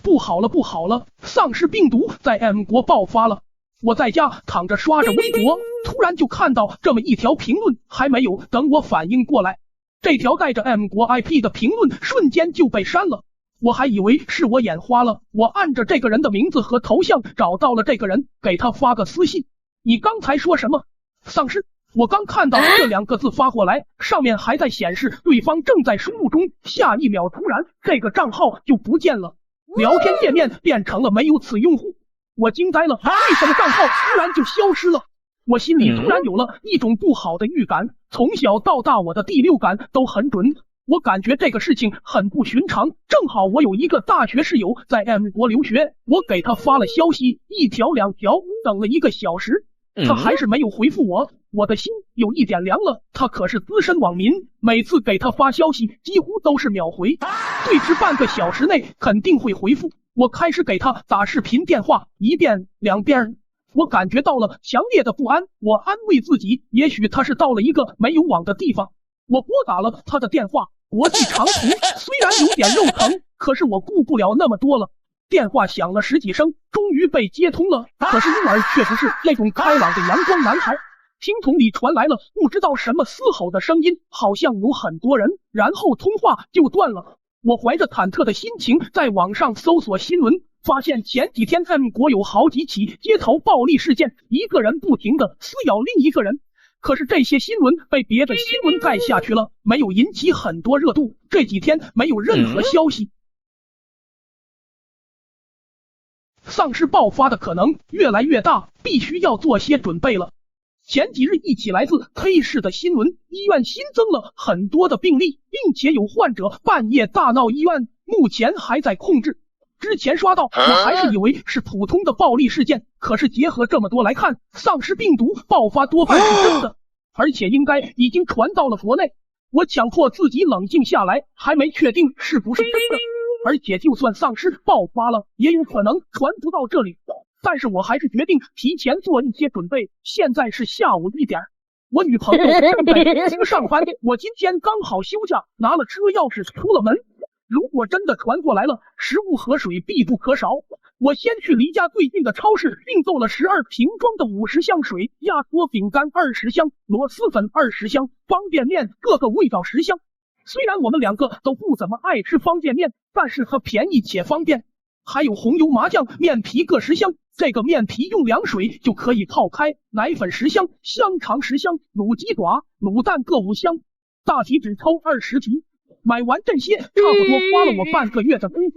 不好了，不好了！丧尸病毒在 M 国爆发了。我在家躺着刷着微博，突然就看到这么一条评论，还没有等我反应过来，这条带着 M 国 IP 的评论瞬间就被删了。我还以为是我眼花了，我按着这个人的名字和头像找到了这个人，给他发个私信。你刚才说什么？丧尸？我刚看到这2个字发过来，上面还在显示对方正在输入中，下一秒突然这个账号就不见了，聊天界面变成了没有此用户。我惊呆了，为什么账号突然就消失了？我心里突然有了一种不好的预感，从小到大我的第六感都很准，我感觉这个事情很不寻常。正好我有一个大学室友在 M 国留学，我给他发了消息，1条2条，等了1个小时，他还是没有回复我，我的心有一点凉了。他可是资深网民，每次给他发消息几乎都是秒回，最迟半个小时内肯定会回复。我开始给他打视频电话，1遍2遍，我感觉到了强烈的不安。我安慰自己，也许他是到了一个没有网的地方。我拨打了他的电话，国际长途，虽然有点肉疼，可是我顾不了那么多了。电话响了10几声，终于被接通了，可是婴儿却不是那种开朗的阳光男孩。听筒里传来了不知道什么嘶吼的声音，好像有很多人，然后通话就断了。我怀着忐忑的心情在网上搜索新闻，发现前几天 M 国有好几起街头暴力事件，一个人不停地撕咬另一个人。可是这些新闻被别的新闻盖下去了，没有引起很多热度。这几天没有任何消息。丧尸爆发的可能越来越大，必须要做些准备了。前几日一起来自 K 市的新闻，医院新增了很多的病例，并且有患者半夜大闹医院，目前还在控制。之前刷到我还是以为是普通的暴力事件，可是结合这么多来看，丧尸病毒爆发多半是真的，而且应该已经传到了国内。我强迫自己冷静下来，还没确定是不是真的，而且就算丧尸爆发了，也有可能传不到这里。但是我还是决定提前做一些准备。现在是下午1点，我女朋友正在北京上班，我今天刚好休假，拿了车钥匙出了门。如果真的传过来了，食物和水必不可少。我先去离家最近的超市订购了12瓶装的50箱水，压缩饼干20箱，螺蛳粉20箱，方便面各个味道10箱。虽然我们2个都不怎么爱吃方便面，但是它便宜且方便。还有红油麻酱面皮各10箱，这个面皮用凉水就可以泡开，奶粉10箱，香肠10箱，卤鸡爪、卤蛋各5箱，大体只抽20瓶。买完这些，差不多花了我半个月的工资。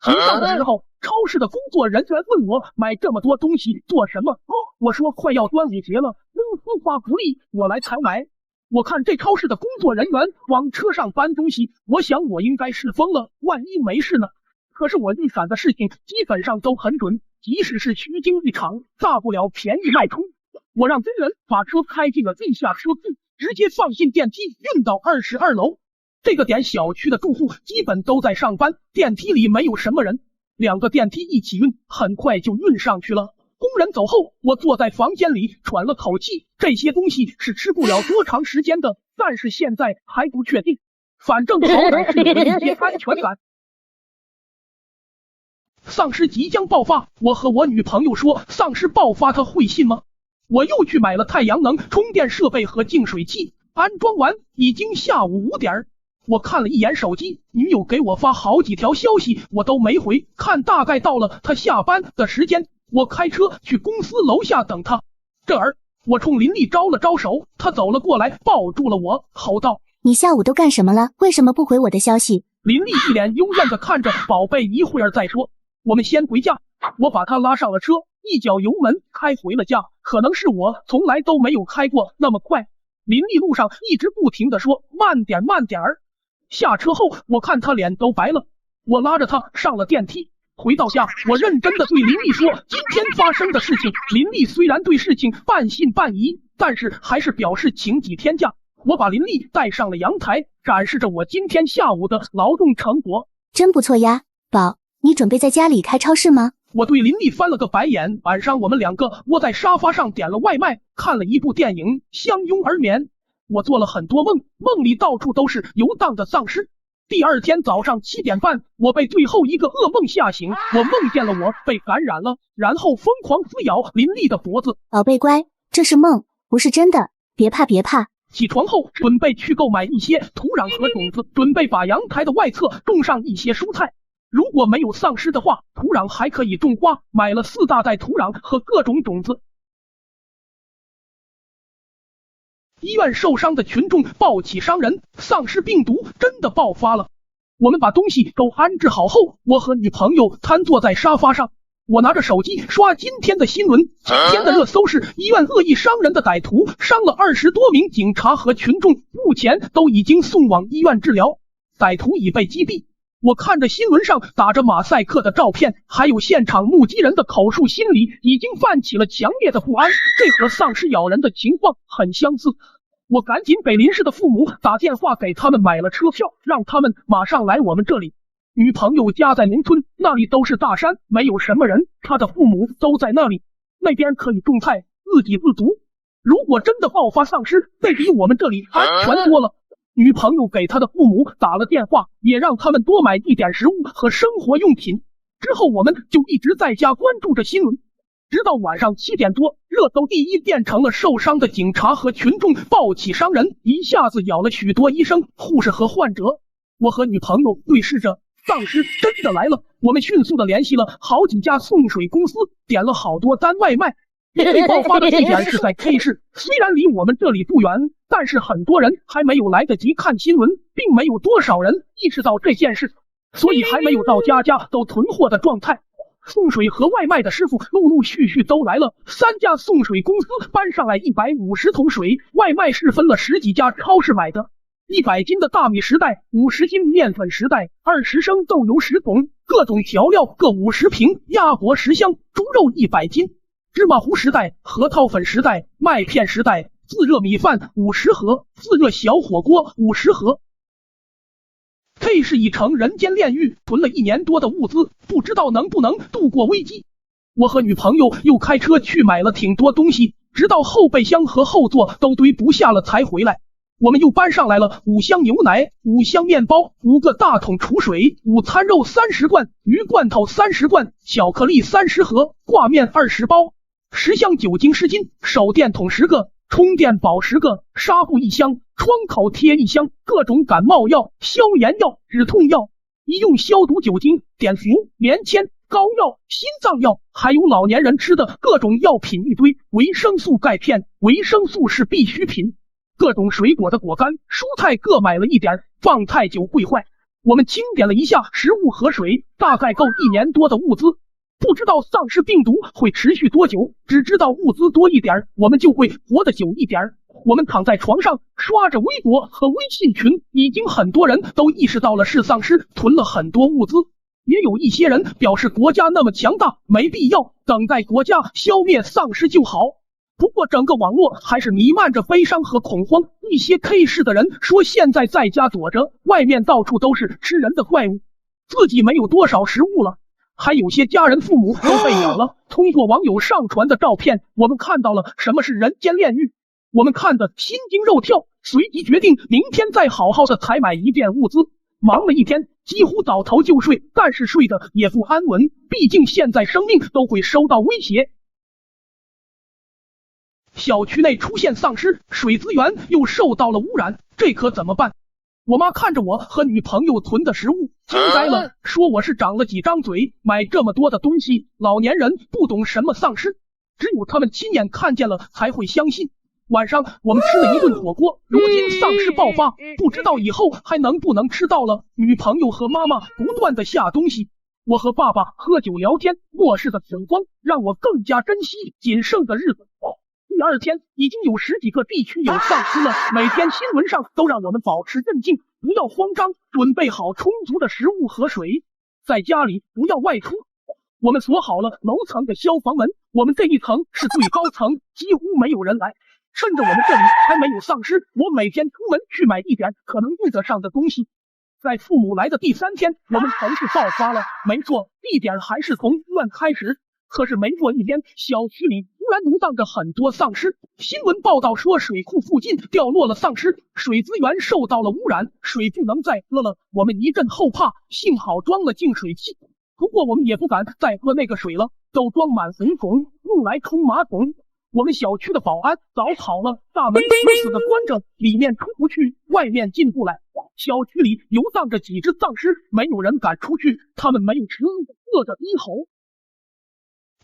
结账的时候，超市的工作人员问我买这么多东西做什么？我说快要端午节了，公司发福利，我来采买。我看这超市的工作人员往车上搬东西，我想我应该是疯了，万一没事呢？可是我预感的事情基本上都很准，即使是虚惊一场，大不了便宜卖出。我让工人把车开进了地下车库，直接放进电梯运到22楼。这个点小区的住户基本都在上班，电梯里没有什么人，2个电梯一起运，很快就运上去了。工人走后，我坐在房间里喘了口气，这些东西是吃不了多长时间的，但是现在还不确定，反正好歹是有了一些安全感。丧尸即将爆发，我和我女朋友说丧尸爆发她会信吗？我又去买了太阳能充电设备和净水器，安装完已经下午5点。我看了一眼手机，女友给我发好几条消息我都没回，看大概到了她下班的时间，我开车去公司楼下等她。这儿我冲林丽招了招手，她走了过来抱住了我，吼道：你下午都干什么了？为什么不回我的消息？林丽一脸幽怨地看着宝贝，一会儿再说，我们先回家。我把她拉上了车，一脚油门开回了家，可能是我从来都没有开过那么快。林丽路上一直不停地说慢点慢点儿。下车后我看她脸都白了，我拉着她上了电梯。回到家，我认真地对林丽说今天发生的事情。林丽虽然对事情半信半疑，但是还是表示请几天假。我把林丽带上了阳台，展示着我今天下午的劳动成果。真不错呀，宝，你准备在家里开超市吗？我对林丽翻了个白眼。晚上我们2个窝在沙发上点了外卖，看了一部电影，相拥而眠。我做了很多梦，梦里到处都是游荡的丧尸。第二天早上7点半，我被最后一个噩梦吓醒，我梦见了我被感染了，然后疯狂撕咬林丽的脖子。宝贝乖，这是梦，不是真的，别怕别怕。起床后准备去购买一些土壤和种子，准备把阳台的外侧种上一些蔬菜。如果没有丧尸的话，土壤还可以种花，买了4大袋土壤和各种种子。医院受伤的群众抱起伤人，丧尸病毒真的爆发了。我们把东西都安置好后，我和女朋友瘫坐在沙发上，我拿着手机刷今天的新闻。今天的热搜是医院恶意伤人的歹徒伤了20多名警察和群众，目前都已经送往医院治疗，歹徒已被击毙。我看着新闻上打着马赛克的照片，还有现场目击人的口述，心里已经泛起了强烈的不安，这和丧尸咬人的情况很相似。我赶紧给林氏的父母打电话，给他们买了车票，让他们马上来我们这里。女朋友家在农村，那里都是大山，没有什么人，她的父母都在那里，那边可以种菜，自给自足。如果真的爆发丧尸，会比我们这里安全多了。女朋友给她的父母打了电话，也让他们多买一点食物和生活用品。之后我们就一直在家关注着新闻，直到晚上7点多，热搜第一变成了受伤的警察和群众抱起伤人，一下子咬了许多医生、护士和患者。我和女朋友对视着，丧尸真的来了。我们迅速的联系了好几家送水公司，点了好多单外卖。最爆发的地点是在 K 市，虽然离我们这里不远，但是很多人还没有来得及看新闻，并没有多少人意识到这件事，所以还没有到家家都囤货的状态。送水和外卖的师傅陆陆续续都来了，3家送水公司搬上来150桶水，外卖是分了10几家超市买的。100斤的大米10袋，50斤面粉10袋，20升豆油10桶，各种调料各50瓶，鸭脖10箱，猪肉100斤，芝麻糊10袋，核桃粉10袋，麦片10袋，自热米饭50盒，自热小火锅50盒。K 市已成人间炼狱，囤了1年多的物资，不知道能不能度过危机。我和女朋友又开车去买了挺多东西，直到后备箱和后座都堆不下了才回来。我们又搬上来了5箱牛奶、5箱面包、5个大桶储水、午餐肉30罐、鱼罐头30罐、巧克力30盒、挂面20包、10箱酒精湿巾、手电筒10个、充电宝10个、纱布1箱、窗口贴1箱、各种感冒药、消炎药、止痛药、医用消毒酒精、碘伏、棉签、膏药、心脏药，还有老年人吃的各种药品一堆，维生素钙片，维生素是必需品。各种水果的果干、蔬菜各买了一点，放太久会坏。我们清点了一下食物和水，大概够1年多的物资。不知道丧尸病毒会持续多久，只知道物资多一点，我们就会活得久一点。我们躺在床上刷着微博和微信群，已经很多人都意识到了是丧尸囤了很多物资，也有一些人表示国家那么强大，没必要，等待国家消灭丧尸就好。不过整个网络还是弥漫着悲伤和恐慌，一些 K 市的人说现在在家躲着，外面到处都是吃人的怪物，自己没有多少食物了，还有些家人父母都被咬了。通过网友上传的照片，我们看到了什么是人间炼狱，我们看得心惊肉跳，随即决定明天再好好的采买一遍物资。忙了一天，几乎倒头就睡，但是睡得也不安稳，毕竟现在生命都会受到威胁。小区内出现丧尸，水资源又受到了污染，这可怎么办？我妈看着我和女朋友囤的食物，惊呆了，说我是长了几张嘴，买这么多的东西，老年人不懂什么丧尸，只有他们亲眼看见了才会相信。晚上我们吃了一顿火锅，如今丧尸爆发，不知道以后还能不能吃到了。女朋友和妈妈不断的下东西，我和爸爸喝酒聊天，末世的恐慌让我更加珍惜仅剩的日子。第二天已经有10几个地区有丧尸了，每天新闻上都让我们保持镇静，不要慌张，准备好充足的食物和水，在家里不要外出。我们锁好了楼层的消防门，我们这一层是最高层，几乎没有人来。趁着我们这里还没有丧尸，我每天出门去买一点可能用得上的东西。在父母来的第3天，我们城市爆发了，没错，地点还是从医院开始。可是没过一天，小区里突然游荡着很多丧尸。新闻报道说，水库附近掉落了丧尸，水资源受到了污染，水不能再喝了。我们一阵后怕，幸好装了净水器。不过我们也不敢再喝那个水了，都装满红桶，用来冲马桶。我们小区的保安早跑了，大门死死的关着，里面出不去，外面进不来。小区里游荡着几只丧尸，没有人敢出去，他们没有吃，饿着低吼。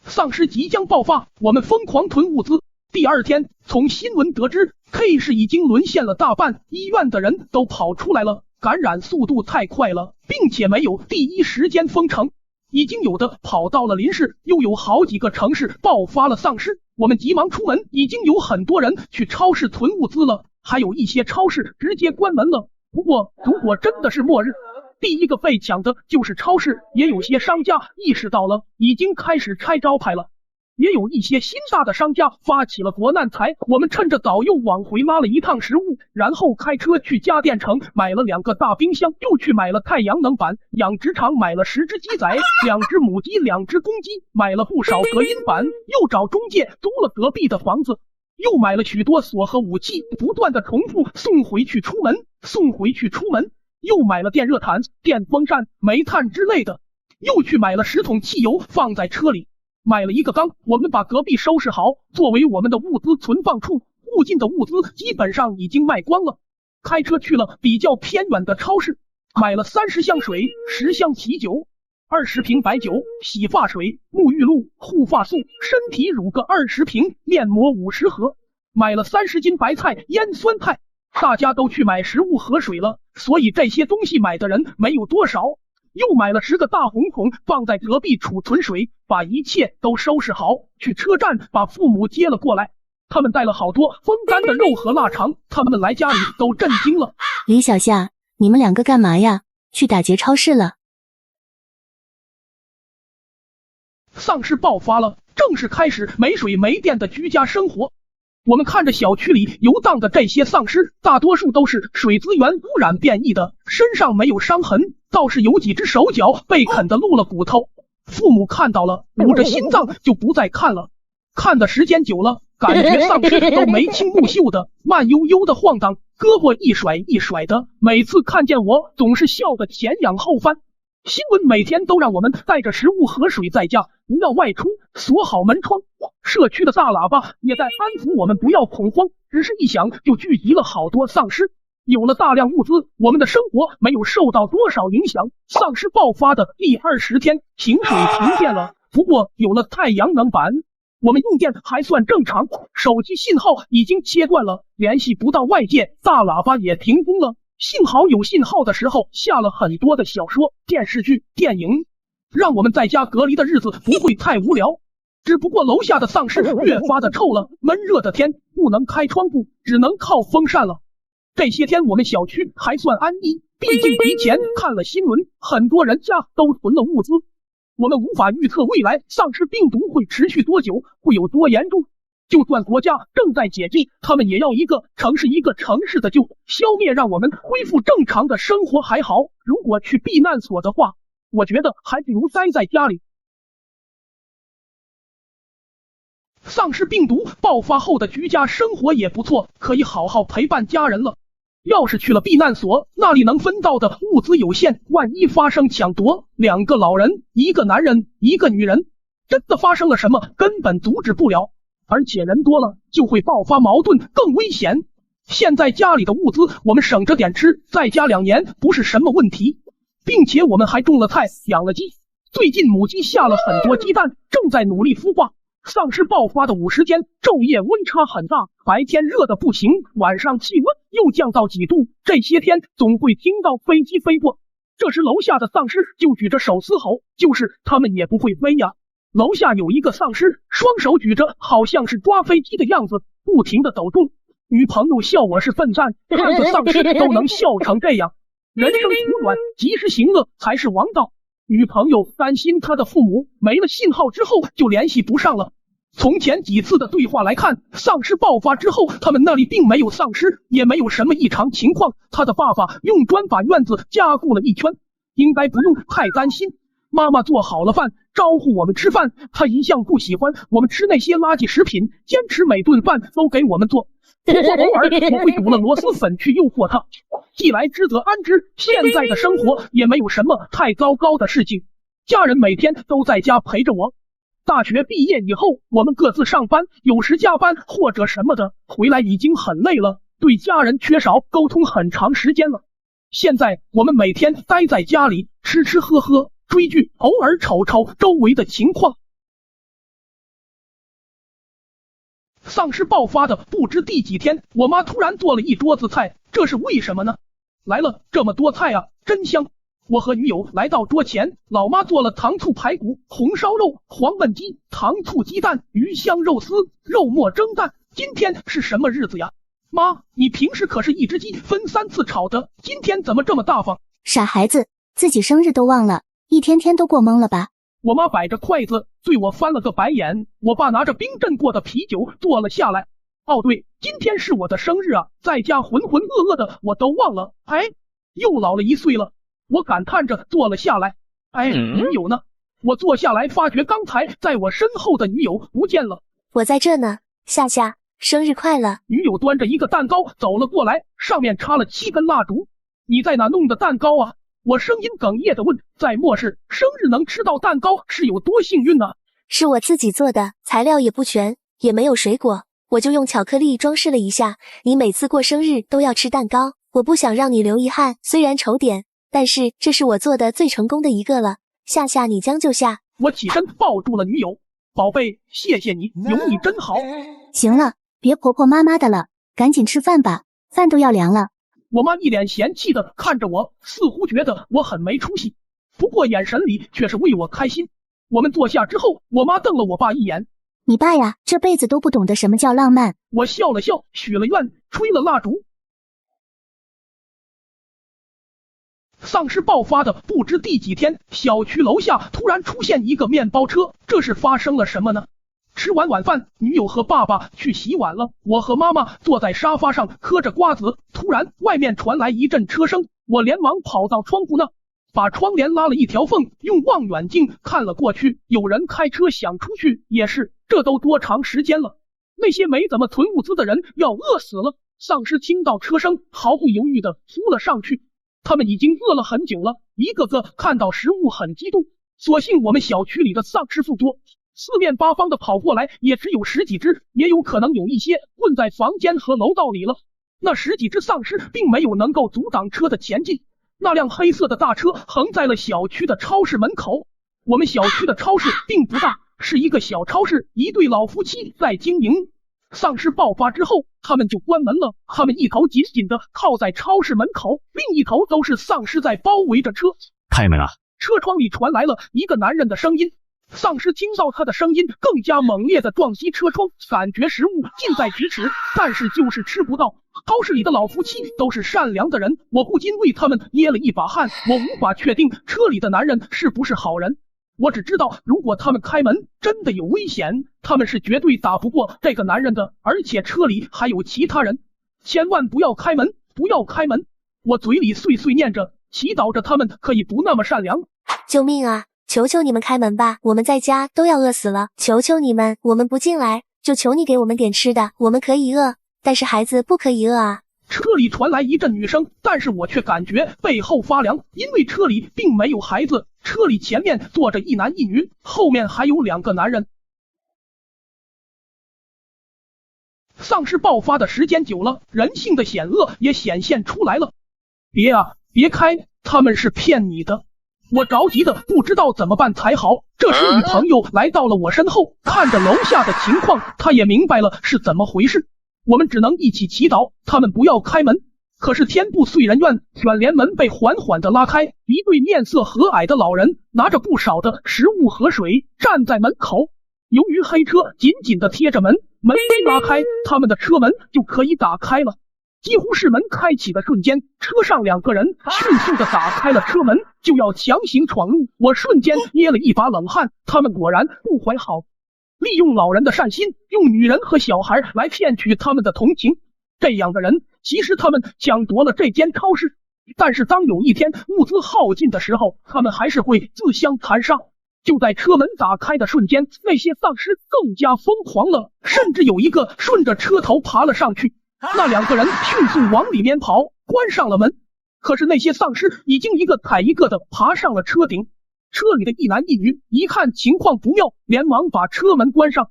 丧尸即将爆发，我们疯狂囤物资。第二天，从新闻得知 K 市已经沦陷了大半，医院的人都跑出来了，感染速度太快了，并且没有第一时间封城，已经有的跑到了邻市，又有好几个城市爆发了丧尸。我们急忙出门，已经有很多人去超市囤物资了，还有一些超市直接关门了。不过，如果真的是末日，第一个被抢的就是超市，也有些商家意识到了，已经开始拆招牌了。也有一些新大的商家发起了国难财，我们趁着早又往回拉了一趟食物，然后开车去家电城买了2个大冰箱，又去买了太阳能板，养殖场买了10只鸡仔，2只母鸡，2只公鸡，买了不少隔音板，又找中介租了隔壁的房子，又买了许多锁和武器，不断的重复送回去出门，送回去出门，又买了电热毯、电风扇、煤炭之类的，又去买了10桶汽油放在车里。买了一个缸，我们把隔壁收拾好，作为我们的物资存放处。附近的物资基本上已经卖光了。开车去了比较偏远的超市，买了30箱水、10箱啤酒、20瓶白酒、洗发水、沐浴露、护发素、身体乳个20瓶、面膜50盒，买了30斤白菜、腌酸菜。大家都去买食物和水了，所以这些东西买的人没有多少。又买了10个大红桶放在隔壁储存水，把一切都收拾好，去车站把父母接了过来。他们带了好多风干的肉和腊肠，他们来家里都震惊了。李小夏，你们2个干嘛呀？去打劫超市了？丧尸爆发了，正式开始没水没电的居家生活。我们看着小区里游荡的这些丧尸，大多数都是水资源污染变异的，身上没有伤痕，倒是有几只手脚被啃得露了骨头。父母看到了，捂着心脏就不再看了。看的时间久了，感觉丧尸都眉清目秀的，慢悠悠的晃荡，胳膊一甩一甩的，每次看见我总是笑得前仰后翻。新闻每天都让我们带着食物和水在家，不要外出，锁好门窗。社区的大喇叭也在安抚我们不要恐慌，只是一响就聚集了好多丧尸。有了大量物资，我们的生活没有受到多少影响。丧尸爆发的第20天，停水停电了，不过有了太阳能板，我们用电还算正常。手机信号已经切断了，联系不到外界，大喇叭也停工了。幸好有信号的时候下了很多的小说、电视剧、电影，让我们在家隔离的日子不会太无聊。只不过楼下的丧尸越发的臭了，闷热的天不能开窗户，只能靠风扇了。这些天我们小区还算安逸，毕竟提前看了新闻，很多人家都囤了物资。我们无法预测未来丧尸病毒会持续多久，会有多严重。就算国家正在解禁，他们也要一个城市一个城市的救消灭，让我们恢复正常的生活还好。如果去避难所的话，我觉得还不如待在家里。丧尸病毒爆发后的居家生活也不错，可以好好陪伴家人了。要是去了避难所，那里能分到的物资有限，万一发生抢夺，2个老人、1个男人、1个女人，真的发生了什么，根本阻止不了。而且人多了就会爆发矛盾，更危险。现在家里的物资我们省着点吃，再加2年不是什么问题。并且我们还种了菜，养了鸡，最近母鸡下了很多鸡蛋，正在努力孵化。丧尸爆发的50天，昼夜温差很大，白天热的不行，晚上气温又降到几度，这些天总会听到飞机飞过。这时楼下的丧尸就举着手嘶吼，就是他们也不会飞呀。楼下有一个丧尸，双手举着，好像是抓飞机的样子，不停的抖动。女朋友笑我是笨蛋，看个丧尸都能笑成这样。人生苦短，及时行乐才是王道。女朋友担心她的父母没了信号之后就联系不上了。从前几次的对话来看，丧尸爆发之后，他们那里并没有丧尸，也没有什么异常情况。他的爸爸用砖把院子加固了一圈，应该不用太担心。妈妈做好了饭，招呼我们吃饭。她一向不喜欢我们吃那些垃圾食品，坚持每顿饭都给我们做。不过偶尔我会煮了螺蛳粉去诱惑她。既来之则安之，现在的生活也没有什么太糟糕的事情，家人每天都在家陪着我。大学毕业以后，我们各自上班，有时加班或者什么的，回来已经很累了，对家人缺少沟通很长时间了。现在我们每天待在家里，吃吃喝喝，追剧，偶尔瞅瞅周围的情况。丧尸爆发的不知第几天，我妈突然做了一桌子菜，这是为什么呢？来了这么多菜啊，真香！我和女友来到桌前，老妈做了糖醋排骨、红烧肉、黄焖鸡、糖醋鸡蛋、鱼香肉丝、肉末蒸蛋。今天是什么日子呀？妈，你平时可是一只鸡分3次炒的，今天怎么这么大方？傻孩子，自己生日都忘了，一天天都过懵了吧？我妈摆着筷子对我翻了个白眼，我爸拿着冰镇过的啤酒坐了下来。哦对，今天是我的生日啊，在家浑浑噩噩的我都忘了，哎，又老了1岁了。我感叹着坐了下来。哎，女友呢？我坐下来发觉刚才在我身后的女友不见了。我在这呢，夏夏，生日快乐！女友端着一个蛋糕走了过来，上面插了7根蜡烛。你在哪弄的蛋糕啊？我声音哽咽的问，在末世，生日能吃到蛋糕是有多幸运呢？是我自己做的，材料也不全，也没有水果，我就用巧克力装饰了一下。你每次过生日都要吃蛋糕，我不想让你留遗憾，虽然丑点，但是这是我做的最成功的一个了。夏夏，你将就下。我起身抱住了女友，宝贝，谢谢你，有你真好。行了，别婆婆妈妈的了，赶紧吃饭吧，饭都要凉了。我妈一脸嫌弃的看着我，似乎觉得我很没出息，不过眼神里却是为我开心。我们坐下之后，我妈瞪了我爸一眼。你爸呀，这辈子都不懂得什么叫浪漫。我笑了笑，许了愿，吹了蜡烛。丧尸爆发的不知第几天，小区楼下突然出现一个面包车，这是发生了什么呢？吃完晚饭，女友和爸爸去洗碗了，我和妈妈坐在沙发上嗑着瓜子。突然外面传来一阵车声，我连忙跑到窗户那，把窗帘拉了一条缝，用望远镜看了过去，有人开车想出去，也是，这都多长时间了？那些没怎么存物资的人要饿死了。丧尸听到车声，毫不犹豫地扑了上去。他们已经饿了很久了，一个个看到食物很激动。所幸我们小区里的丧尸不多，四面八方的跑过来也只有10几只，也有可能有一些混在房间和楼道里了。那10几只丧尸并没有能够阻挡车的前进。那辆黑色的大车横在了小区的超市门口。我们小区的超市并不大，是一个小超市，一对老夫妻在经营。丧尸爆发之后，他们就关门了。他们一头紧紧的靠在超市门口，另一头都是丧尸在包围着车。开门啊！车窗里传来了一个男人的声音。丧尸听到他的声音，更加猛烈的撞击车窗，感觉食物近在咫尺，但是就是吃不到。超市里的老夫妻都是善良的人，我不禁为他们捏了一把汗。我无法确定车里的男人是不是好人，我只知道如果他们开门，真的有危险，他们是绝对打不过这个男人的，而且车里还有其他人，千万不要开门，不要开门。我嘴里碎碎念着，祈祷着他们可以不那么善良。救命啊！求求你们开门吧，我们在家都要饿死了，求求你们，我们不进来，就求你给我们点吃的，我们可以饿，但是孩子不可以饿啊。车里传来一阵女声，但是我却感觉背后发凉，因为车里并没有孩子，车里前面坐着一男一女，后面还有2个男人。丧尸爆发的时间久了，人性的险恶也显现出来了。别啊，别开，他们是骗你的。我着急的不知道怎么办才好。这时女朋友来到了我身后，看着楼下的情况，她也明白了是怎么回事。我们只能一起祈祷他们不要开门。可是天不遂人愿，卷帘门被缓缓的拉开，一对面色和蔼的老人拿着不少的食物和水站在门口。由于黑车紧紧的贴着门，门一拉开，他们的车门就可以打开了。几乎是门开启的瞬间，车上2个人迅速的打开了车门，就要强行闯入。我瞬间捏了一把冷汗，他们果然不怀好，利用老人的善心，用女人和小孩来骗取他们的同情。这样的人，其实他们抢夺了这间超市，但是当有一天物资耗尽的时候，他们还是会自相残杀。就在车门打开的瞬间，那些丧尸更加疯狂了，甚至有一个顺着车头爬了上去。那2个人迅速往里面跑，关上了门。可是那些丧尸已经一个踩一个的爬上了车顶。车里的一男一女一看情况不妙，连忙把车门关上。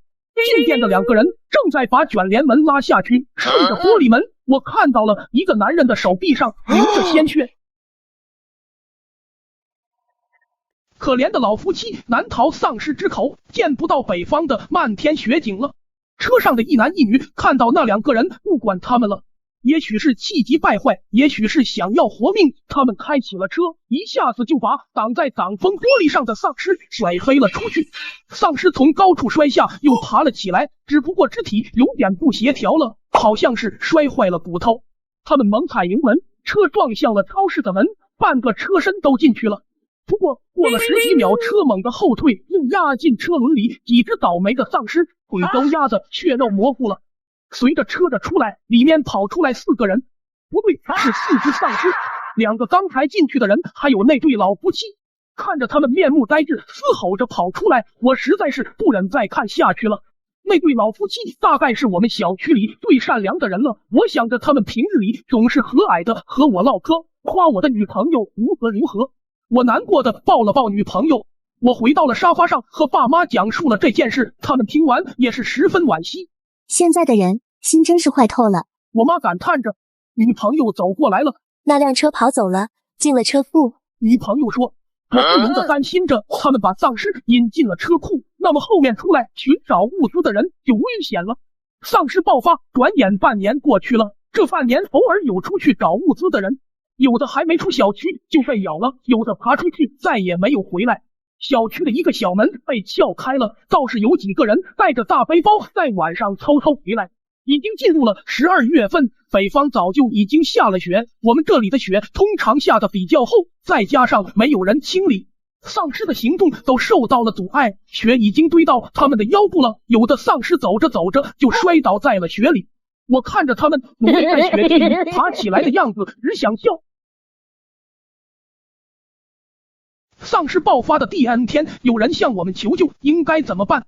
进店的2个人正在把卷帘门拉下去，顺着玻璃门，我看到了一个男人的手臂上流着鲜血。可怜的老夫妻难逃丧尸之口，见不到北方的漫天雪景了。车上的一男一女看到那2个人不管他们了，也许是气急败坏，也许是想要活命，他们开起了车，一下子就把挡在挡风玻璃上的丧尸甩飞了出去。丧尸从高处摔下，又爬了起来，只不过肢体有点不协调了，好像是摔坏了骨头。他们猛踩油门，车撞向了超市的门，半个车身都进去了。不过过了10几秒，车猛地后退，又压进车轮里，几只倒霉的丧尸腿都压得血肉模糊了。随着车的出来，里面跑出来4个人，不对，是4只丧尸，2个刚才进去的人，还有那对老夫妻。看着他们面目呆滞，嘶吼着跑出来，我实在是不忍再看下去了。那对老夫妻大概是我们小区里最善良的人了，我想着他们平日里总是和蔼的和我唠嗑，夸我的女朋友如何如何。我难过的抱了抱女朋友，我回到了沙发上，和爸妈讲述了这件事，他们听完也是十分惋惜。现在的人心真是坏透了，我妈感叹着。女朋友走过来了，那辆车跑走了，进了车库。女朋友说，我不由得担心着，他们把丧尸引进了车库，那么后面出来寻找物资的人就危险了。丧尸爆发，转眼半年过去了，这半年偶尔有出去找物资的人，有的还没出小区就被咬了，有的爬出去再也没有回来。小区的一个小门被撬开了，倒是有几个人带着大背包在晚上偷偷回来。已经进入了12月份，北方早就已经下了雪，我们这里的雪通常下的比较厚，再加上没有人清理，丧尸的行动都受到了阻碍，雪已经堆到他们的腰部了，有的丧尸走着走着就摔倒在了雪里。我看着他们努力在雪地里爬起来的样子，只想笑。丧尸爆发的第 N 天，有人向我们求救，应该怎么办？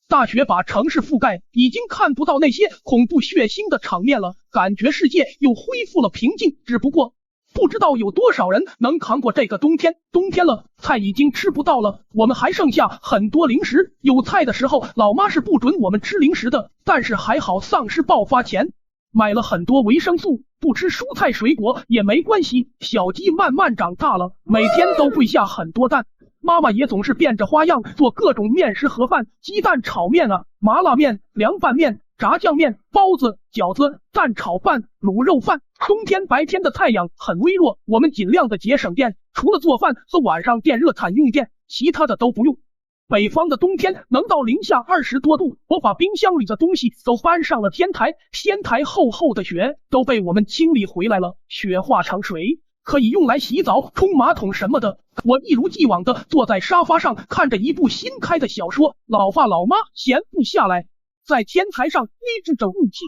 大雪把城市覆盖，已经看不到那些恐怖血腥的场面了，感觉世界又恢复了平静。只不过不知道有多少人能扛过这个冬天。冬天了，菜已经吃不到了，我们还剩下很多零食。有菜的时候，老妈是不准我们吃零食的，但是还好丧尸爆发前买了很多维生素，不吃蔬菜水果也没关系。小鸡慢慢长大了，每天都会下很多蛋。妈妈也总是变着花样做各种面食盒饭，鸡蛋炒面啊，麻辣面、凉拌面、炸酱面、包子、饺子、蛋炒饭、卤肉饭。冬天白天的太阳很微弱，我们尽量的节省电，除了做饭和晚上电热毯用电，其他的都不用。北方的冬天能到零下20多度，我把冰箱里的东西都搬上了天台，天台厚厚的雪都被我们清理回来了，雪化成水，可以用来洗澡、冲马桶什么的。我一如既往的坐在沙发上，看着一部新开的小说，老爸老妈闲不下来，在天台上捏制着雾气，